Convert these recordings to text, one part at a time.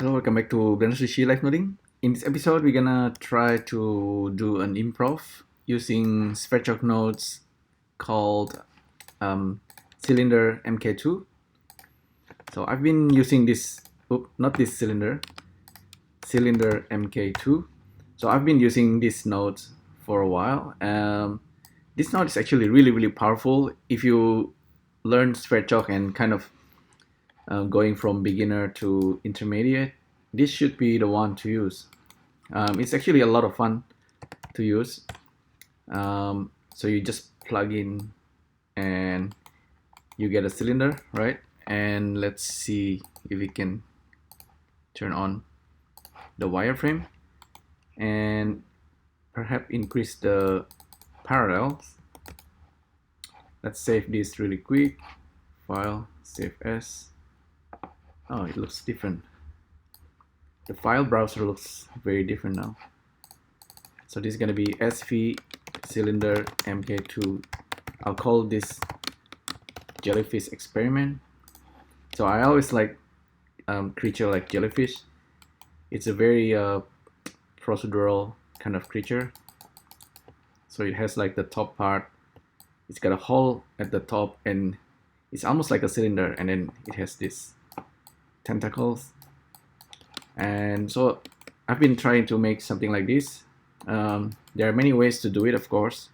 Hello, welcome back to Blender Sushi Live Noding. In this episode, we're gonna try to do an improv using Sverchok nodes called Cylinder MK2. So I've been using this, not this Cylinder MK2. So I've been using this node for a while. This node is actually really powerful if you learn Sverchok and kind of going from beginner to intermediate. This should be the one to use. It's actually a lot of fun to use. So you just plug in and you get a cylinder, right? And let's see if we can turn on the wireframe and perhaps increase the parallels. Let's save this really quick. File, save as. Oh, it looks different. The file browser looks very different now. So this is going to be SV Cylinder MK2. I'll call this JellyFish experiment. So I always like creature like jellyfish. It's a very procedural kind of creature. So it has like the top part. It's got a hole at the top and it's almost like a cylinder, and then it has this tentacles. And so I've been trying to make something like this. There are many ways to do it, of course,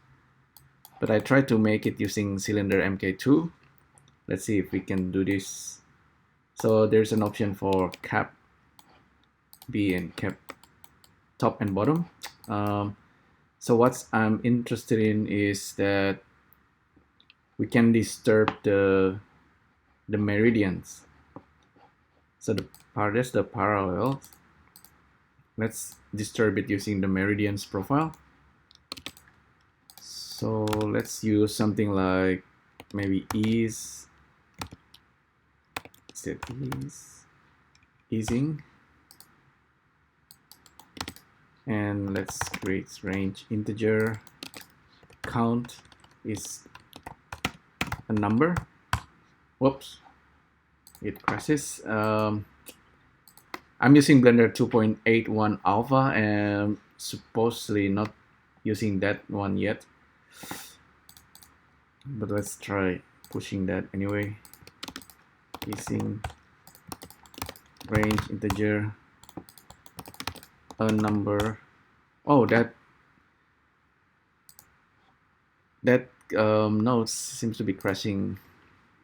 but I tried to make it using Cylinder MK2. Let's see if we can do this. So there's an option for cap B and cap top and bottom. So what I'm interested in is that we can disturb the meridians. So that's the parallels. Let's disturb it using the meridians profile. So let's use something like maybe ease. Set easing. And let's create range integer. Count is a number. Whoops, it crashes. I'm using Blender 2.81 alpha and supposedly not using that one yet, but let's try pushing that anyway. Using range integer a number. Oh, that node seems to be crashing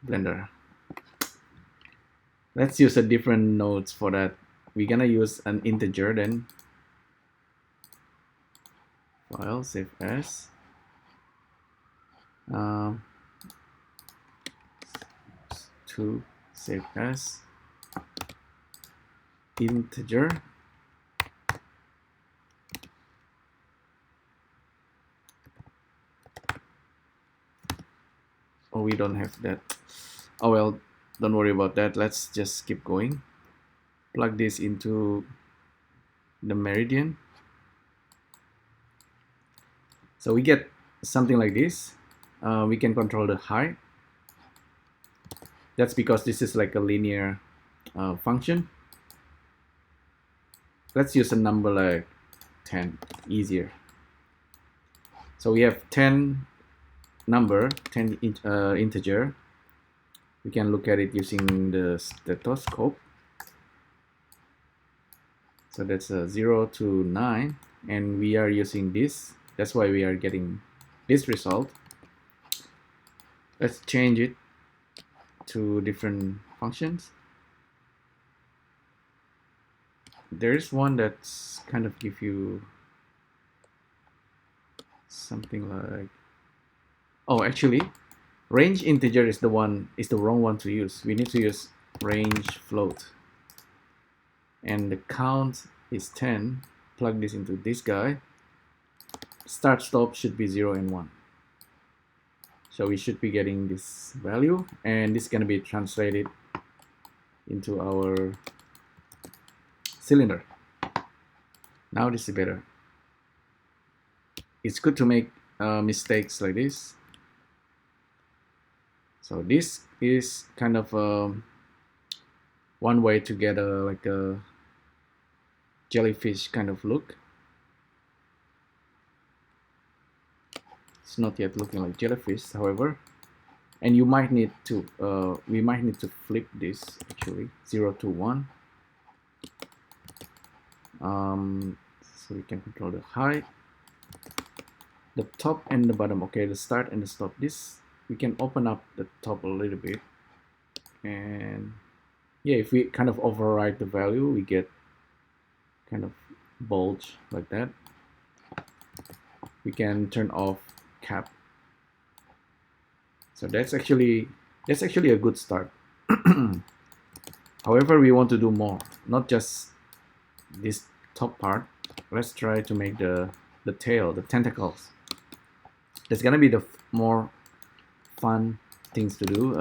Blender. Let's use a different nodes for that. We're gonna use an integer then. File, save as. To save as integer. Oh, we don't have that. Oh well, don't worry about that. Let's just keep going. Plug this into the meridian. So we get something like this. We can control the height. That's because this is like a linear function. Let's use a number like 10, easier. So we have 10 number, 10 integer. We can look at it using the stethoscope. So that's 0 to 9, and we are using this. That's why we are getting this result. Let's change it to different functions. There's one that's kind of give you something like, oh, actually range integer is the wrong one to use. We need to use range float, and the count is 10. Plug this into this guy. Start stop should be 0 and 1. So we should be getting this value, and this is going to be translated into our cylinder. Now this is better. It's good to make mistakes like this. So this is kind of one way to get a jellyfish kind of look. It's not yet looking like jellyfish, however, and you might need to we might need to flip this actually 0 to 1, so we can control the height, the top and the bottom. Okay, the start and the stop. This we can open up the top a little bit, and yeah, if we kind of override the value, we get kind of bulge like that. We can turn off cap. So that's actually a good start. However, we want to do more, not just this top part. Let's try to make the tail, the tentacles. That's gonna be the more fun things to do.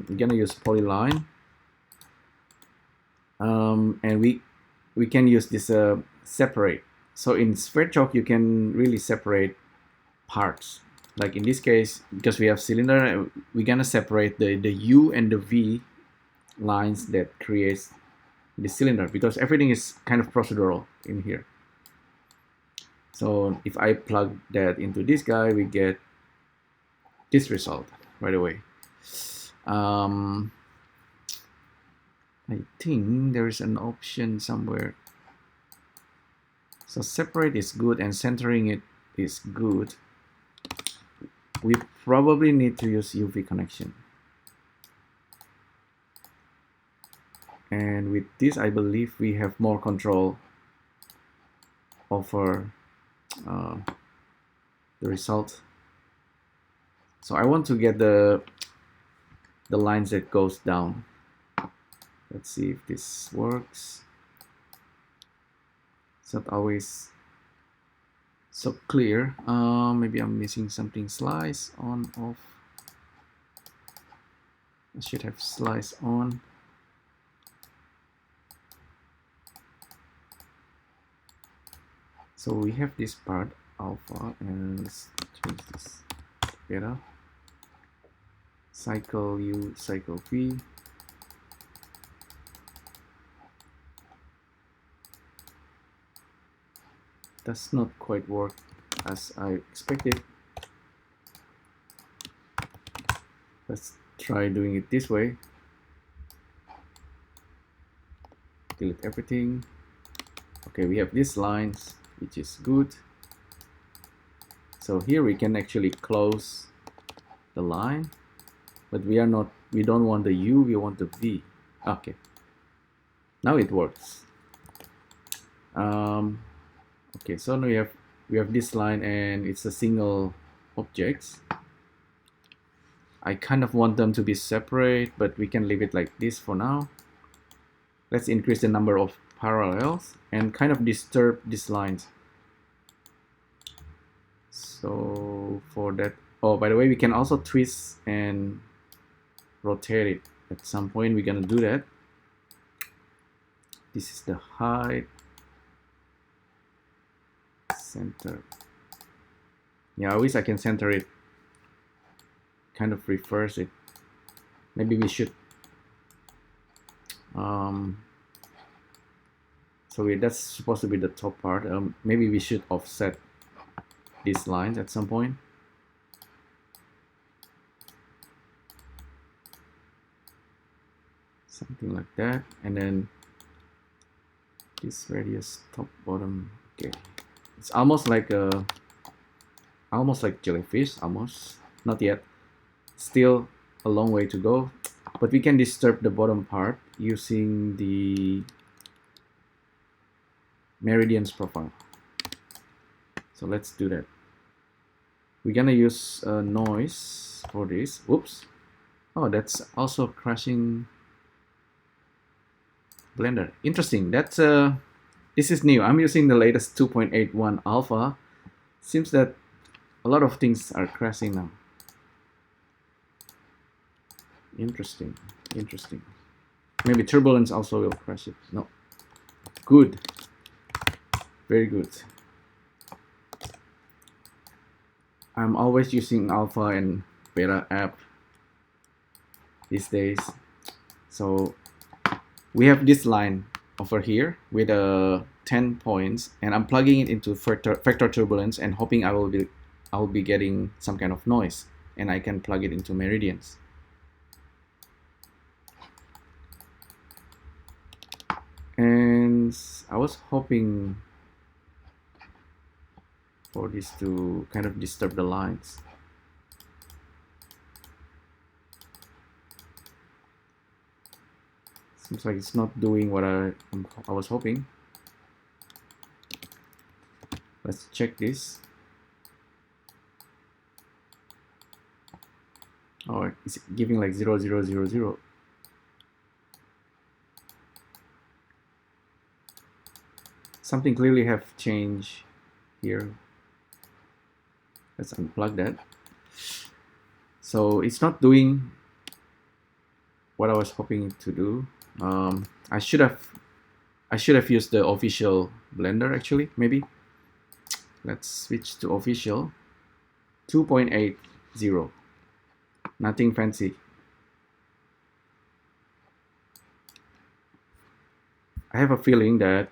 We're gonna use polyline, and we can use this separate. So in Sverchok you can really separate parts. Like in this case, because we have cylinder, we're gonna separate the U and the V lines that creates the cylinder, because everything is kind of procedural in here. So if I plug that into this guy, we get this result right away. I think there is an option somewhere. So separate is good and centering it is good. We probably need to use UV connection. And with this, I believe we have more control over the result. So I want to get the lines that goes down. Let's see if this works. It's not always so clear. Maybe I'm missing something. Slice on, off. I should have slice on. So we have this part alpha, and let's change this beta. Cycle U, cycle V. Does not quite work as I expected. Let's try doing it this way. Delete everything. Okay, we have these lines, which is good. So here we can actually close the line, but we don't want the U, we want the V. Okay, now it works. Okay, so now we have this line and it's a single object. I kind of want them to be separate, but we can leave it like this for now. Let's increase the number of parallels and kind of disturb these lines. So for that, oh, by the way, we can also twist and rotate it. At some point we're gonna do that. This is the height, center. Yeah, I wish I can center it, kind of reverse it. Maybe we should so that's supposed to be the top part. Maybe we should offset these lines at some point. Something like that, and then this radius top bottom. Okay, it's almost like jellyfish, almost, not yet, still a long way to go, but we can disturb the bottom part using the meridians profile. So let's do that. We're gonna use noise for this. Whoops. Oh, that's also crashing Blender. Interesting. That's this is new. I'm using the latest 2.81 alpha. Seems that a lot of things are crashing now. Interesting. Interesting. Maybe Turbulance also will crash it. No. Good. Very good. I'm always using alpha and beta app these days. So we have this line over here with a 10 points, and I'm plugging it into vector turbulence and hoping I'll be getting some kind of noise, and I can plug it into meridians. And I was hoping for this to kind of disturb the lines. Seems like it's not doing what I was hoping. Let's check this. Oh, it's giving like 0, 0, 0, 0. Something clearly have changed here. Let's unplug that. So it's not doing what I was hoping to do. I should have used the official blender actually, maybe. Let's switch to official. 2.80. Nothing fancy. I have a feeling that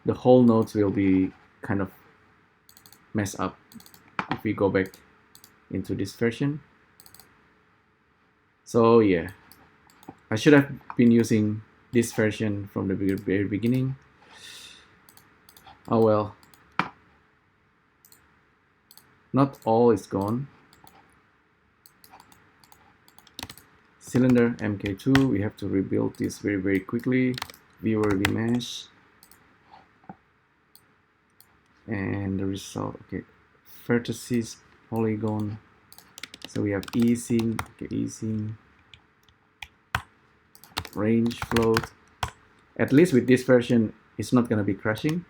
the whole notes will be kind of messed up if we go back into this version. So yeah, I should have been using this version from the very beginning. Oh well, not all is gone. Cylinder MK2, we have to rebuild this very quickly. Viewer remesh, and the result, okay, vertices, polygon. So we have easing, okay, easing, range float. At least with this version, it's not gonna be crashing.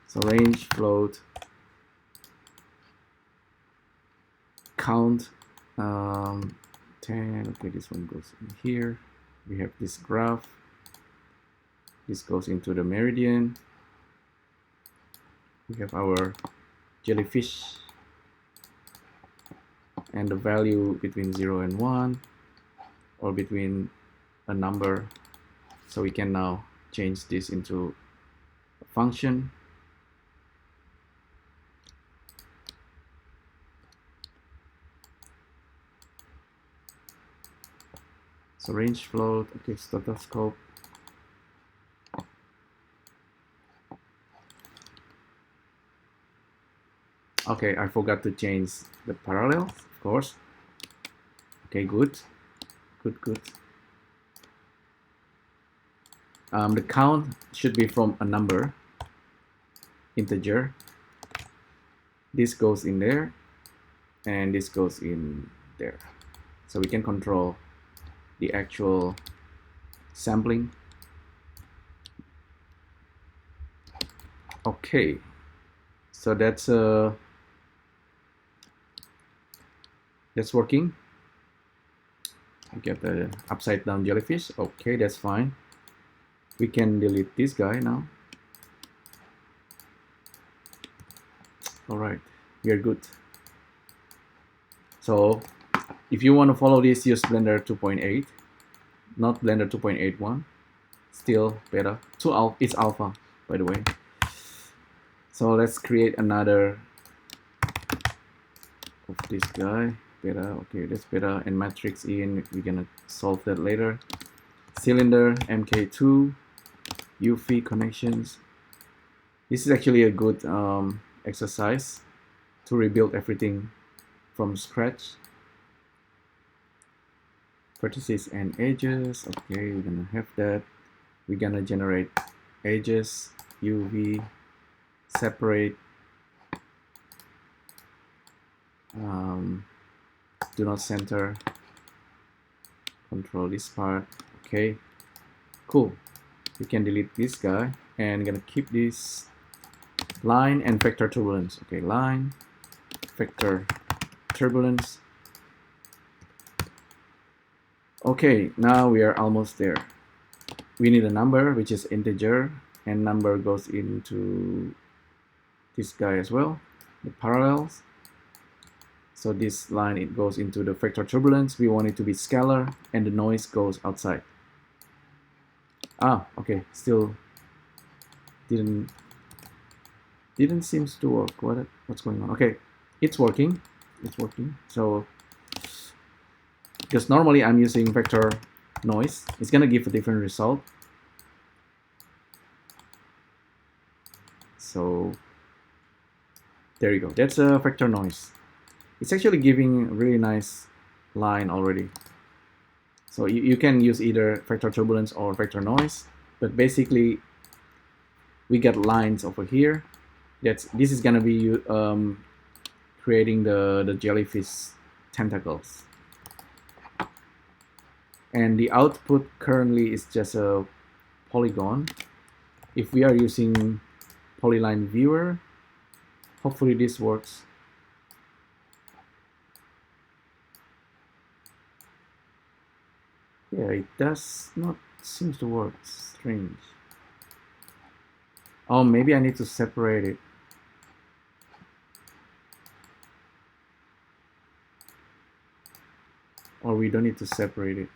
So range float, count, 10. Okay, this one goes in here. We have this graph. This goes into the meridian. We have our JellyFish and the value between 0 and 1, or between a number. So we can now change this into a function. So range float, okay, stethoscope. Okay, I forgot to change the parallels, of course. Okay, good. The count should be from a number, integer. This goes in there, and this goes in there. So we can control the actual sampling. Okay, so that's working. I get the upside down jellyfish. Okay, that's fine. We can delete this guy now. All right, we are good. So if you want to follow this, use Blender 2.8, not Blender 2.81. Still beta. It's alpha, by the way. So let's create another of this guy. Beta. Okay, that's beta, and matrix in. We're gonna solve that later. Cylinder MK2, UV connections. This is actually a good exercise to rebuild everything from scratch. Vertices and edges. Okay, we're gonna have that. We're gonna generate edges, UV, separate, do not center, control this part. Okay, cool. We can delete this guy, and gonna keep this line and vector turbulence. Okay, line, vector turbulence. Okay, now we are almost there. We need a number, which is integer, and number goes into this guy as well, the parallels. So this line, it goes into the vector turbulence. We want it to be scalar, and the noise goes outside. Okay, still didn't seems to work. What's going on? Okay, it's working. So because normally I'm using vector noise, it's gonna give a different result. So there you go. That's a vector noise. It's actually giving a really nice line already. So you can use either vector turbulence or vector noise, but basically we get lines over here. This is gonna be creating the jellyfish tentacles. And the output currently is just a polygon. If we are using polyline viewer, hopefully this works. Yeah, it does not seem to work. Strange. Oh, maybe I need to separate it. Or we don't need to separate it.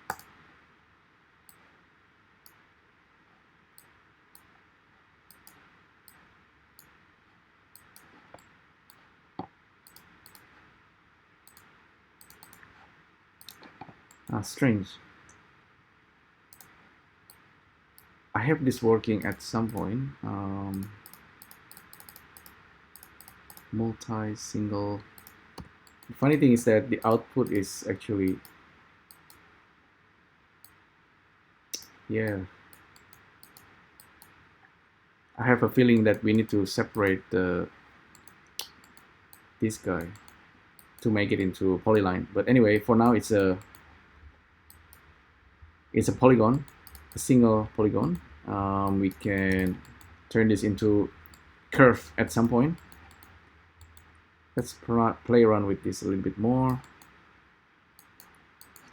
Strange. I have this working at some point. Multi-single. The funny thing is that the output is actually, yeah. I have a feeling that we need to separate this guy to make it into a polyline. But anyway, for now it's a polygon, a single polygon. We can turn this into curve at some point. Let's play around with this a little bit more.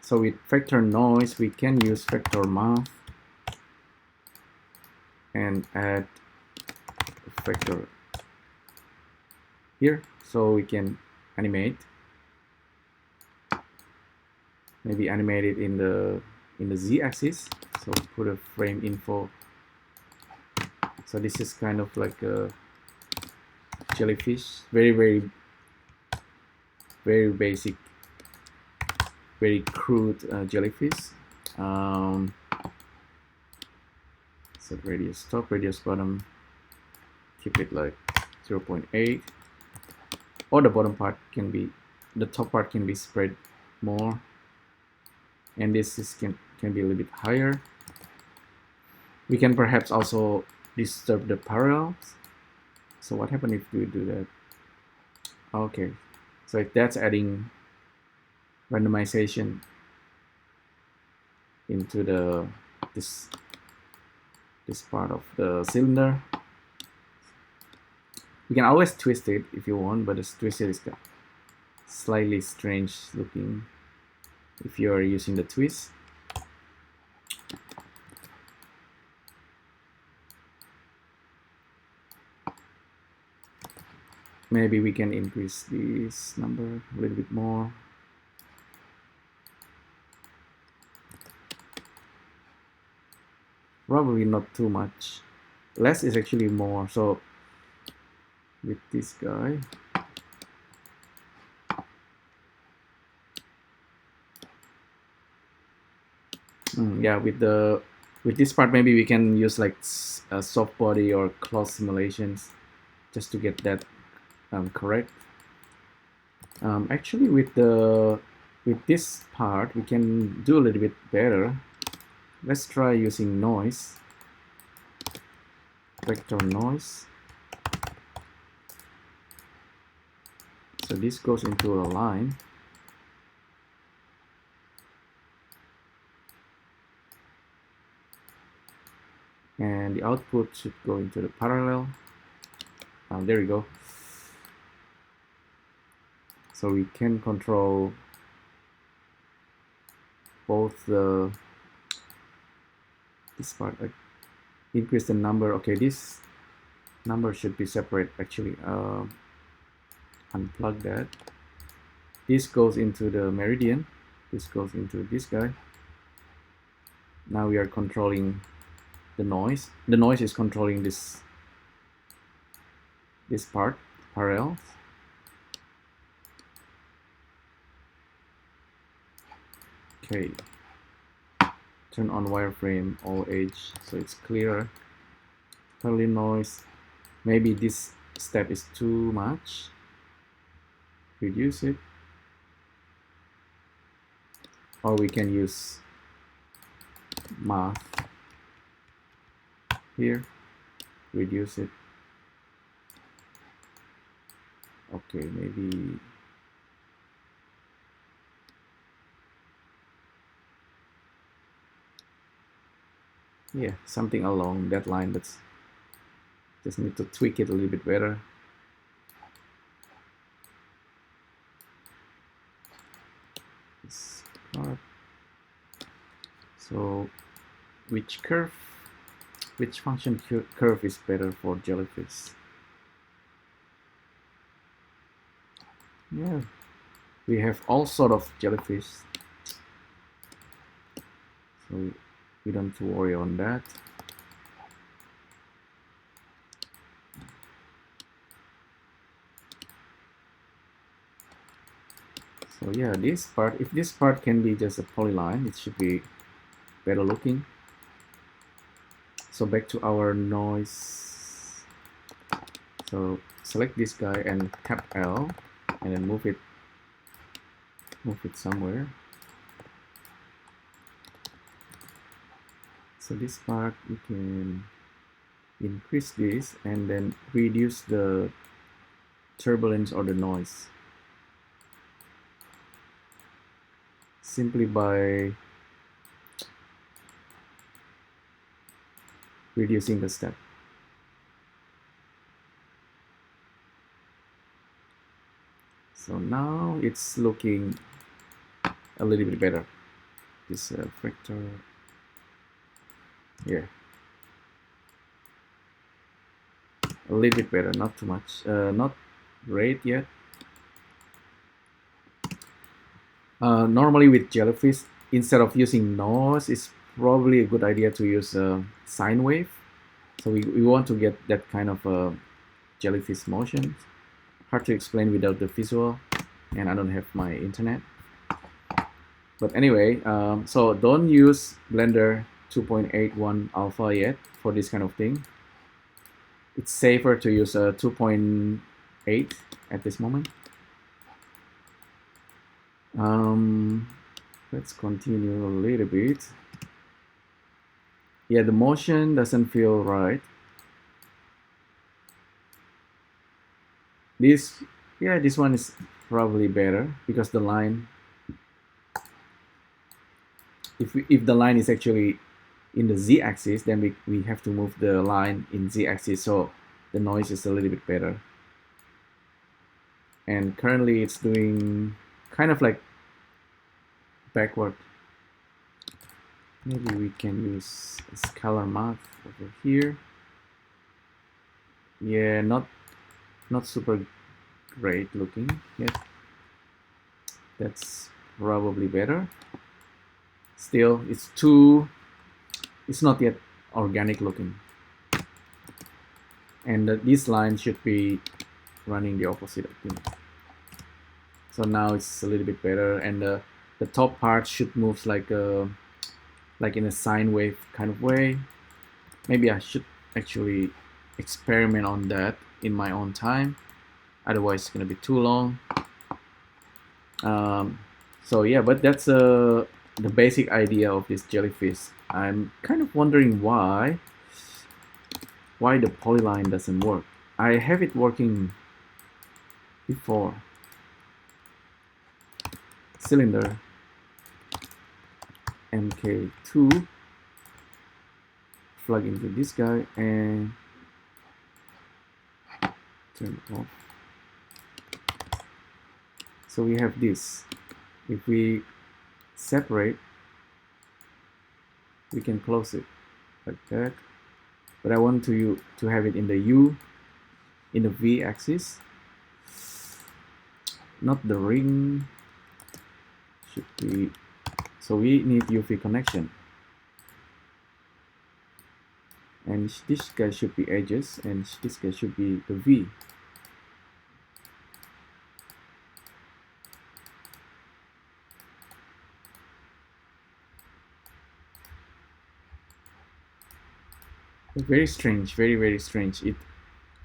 So with vector noise, we can use vector math and add a vector here, so we can animate. Maybe animate it in the z-axis. So put a frame info. So this is kind of like a jellyfish, very basic, very crude jellyfish. Set radius top, radius bottom, keep it like 0.8, or the bottom part can be, the top part can be spread more, and this can be a little bit higher. We can perhaps also disturb the parallels. So what happens if we do that? Okay, so that's adding randomization into this part of the cylinder. You can always twist it if you want, but this twisted is slightly strange looking if you are using the twist. Maybe we can increase this number a little bit more. Probably not too much. Less is actually more. So with this guy, yeah, with this part, maybe we can use like soft body or cloth simulations just to get that correct. Actually, with this part, we can do a little bit better. Let's try using noise, vector noise. So this goes into a line. And the output should go into the parallel. There we go. So we can control both this part, like increase the number. Okay, this number should be separate actually. Unplug that. This goes into the meridian. This goes into this guy. Now we are controlling the noise. The noise is controlling this part, parallels. Okay, turn on wireframe all edge so it's clearer. Curly noise, maybe this step is too much. Reduce it, or we can use math here, reduce it. Okay, maybe yeah, something along that line, but just need to tweak it a little bit better. This part. So which function curve is better for JellyFish? Yeah, we have all sort of JellyFish, so we don't have to worry on that. So yeah, this part, if this part can be just a polyline, it should be better looking. So back to our noise. So select this guy and tap L and then move it somewhere. So this part we can increase this and then reduce the turbulence or the noise simply by reducing the step. So now it's looking a little bit better. This vector, yeah, a little bit better, not too much, not great yet. Normally with JellyFish, instead of using noise, it's probably a good idea to use a sine wave. So we want to get that kind of JellyFish motion. Hard to explain without the visual, and I don't have my internet. But anyway, so don't use Blender 2.81 alpha yet for this kind of thing. It's safer to use a 2.8 at this moment. Let's continue a little bit. Yeah, the motion doesn't feel right. This one is probably better because the line, if the line is actually in the z-axis, then we have to move the line in z-axis, so the noise is a little bit better. And currently it's doing kind of like backward. Maybe we can use a scalar math over here. Yeah, not super great looking yet. That's probably better. Still, it's not yet organic looking. And this line should be running the opposite, I think. So now it's a little bit better, and the top part should move like in a sine wave kind of way. Maybe I should actually experiment on that in my own time, otherwise it's gonna be too long. So yeah, but that's the basic idea of this JellyFish. I'm kind of wondering why the polyline doesn't work. I have it working before. Cylinder MK2, plug into this guy and turn it off. So we have this. If we separate, we can close it like that. But I want to have it in the U, in the V axis, not the ring. Should be. So we need UV connection. and this guy should be edges, and this guy should be the V. Very strange, very strange.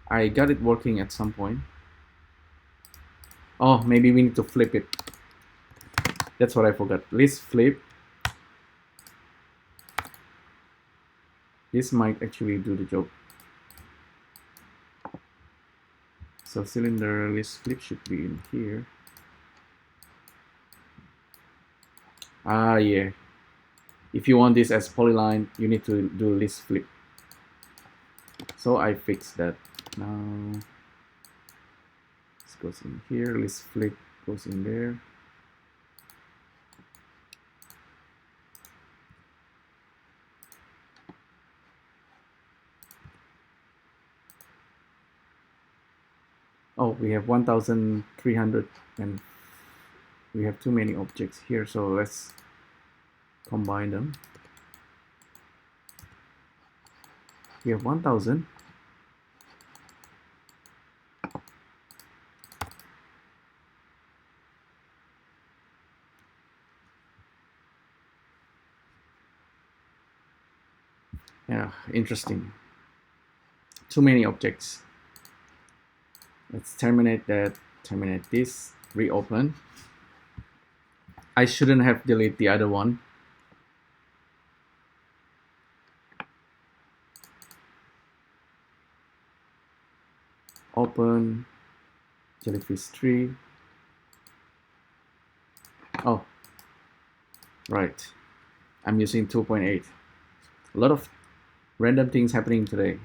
I got it working at some point. Oh, maybe we need to flip it. That's what I forgot. Let's flip. This might actually do the job. So cylinder list flip should be in here. Ah, yeah. If you want this as polyline, you need to do list flip. So I fixed that. Now this goes in here. List flip goes in there. Oh, we have 1,300 and we have too many objects here, so let's combine them. We have 1,000. Yeah, interesting. Too many objects. Let's terminate that, terminate this, reopen. I shouldn't have deleted the other one. Open JellyFish 3. Oh, right. I'm using 2.8. A lot of random things happening today.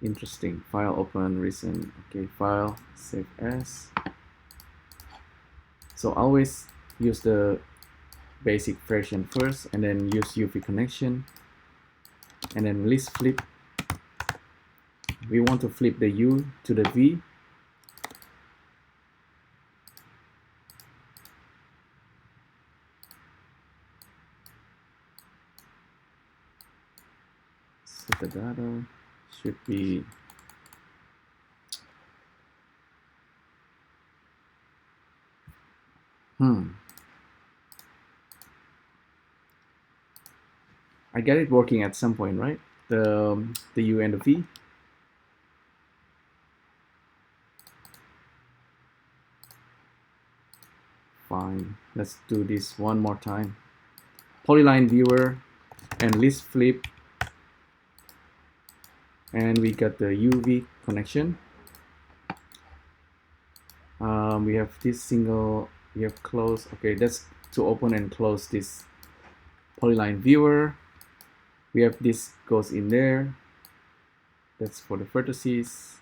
Interesting. File open, recent. Okay, file, save as. So always use the basic version first, and then use UV connection, and then list flip. We want to flip the U to the V. So the data should be I got it working at some point, right? The U and the V. Fine. Let's do this one more time. Polyline viewer and list flip, and we got the UV connection. We have this single. We have close. Okay, that's to open and close this polyline viewer. We have this goes in there. That's for the vertices.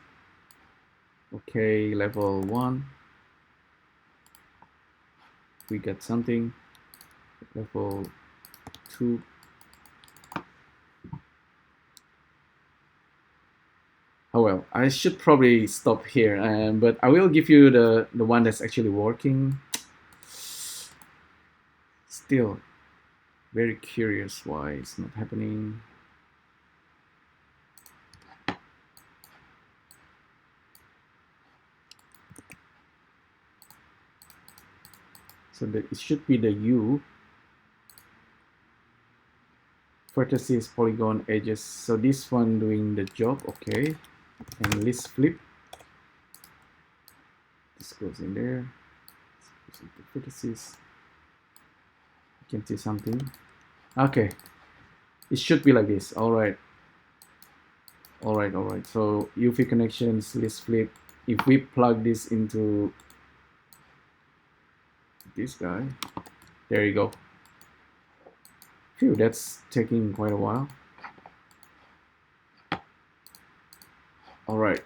Okay, level 1. We got something. Level 2. Oh well, I should probably stop here, but I will give you the one that's actually working. Still very curious why it's not happening. So it should be the U, vertices, polygon, edges. So this one doing the job. Okay, and list flip. This goes in there. This goes into vertices. You can see something. Okay, it should be like this. All right. So UV connections, list flip. If we plug this into this guy, there you go. Phew, that's taking quite a while. All right.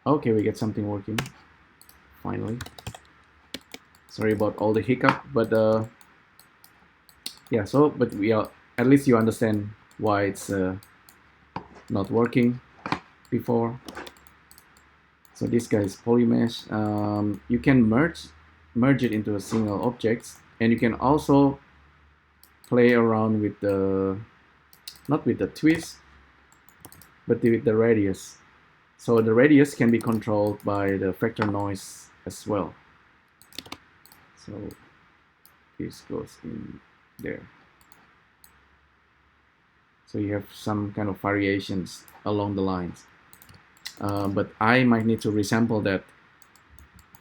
Okay, we get something working finally. Sorry about all the hiccup, but yeah. So, but we are, at least you understand why it's not working before. So this guy is polymesh. You can merge it into a single object, and you can also play around with the, not with the twist, but with the radius. So the radius can be controlled by the vector noise as well. So this goes in there. So you have some kind of variations along the lines. But I might need to resample that.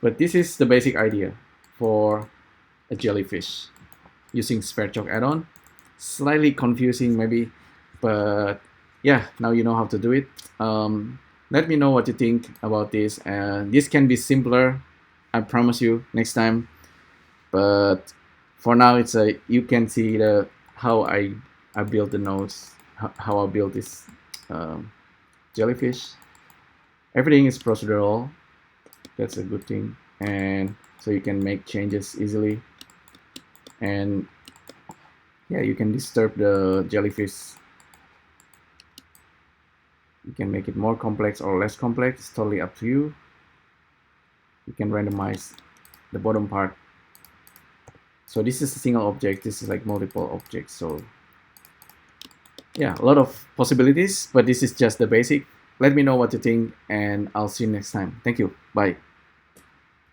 But this is the basic idea for a JellyFish using Sverchok add-on. Slightly confusing maybe, but yeah, now you know how to do it. Let me know what you think about this, and this can be simpler, I promise you, next time. But for now, it's a, you can see the how I built the nodes, how I built this JellyFish. Everything is procedural. That's a good thing, and so you can make changes easily. And yeah, you can disturb the JellyFish. You can make it more complex or less complex. It's totally up to you. You can randomize the bottom part. So this is a single object. This is like multiple objects. So yeah, a lot of possibilities, but this is just the basic. Let me know what you think, and I'll see you next time. Thank you. Bye.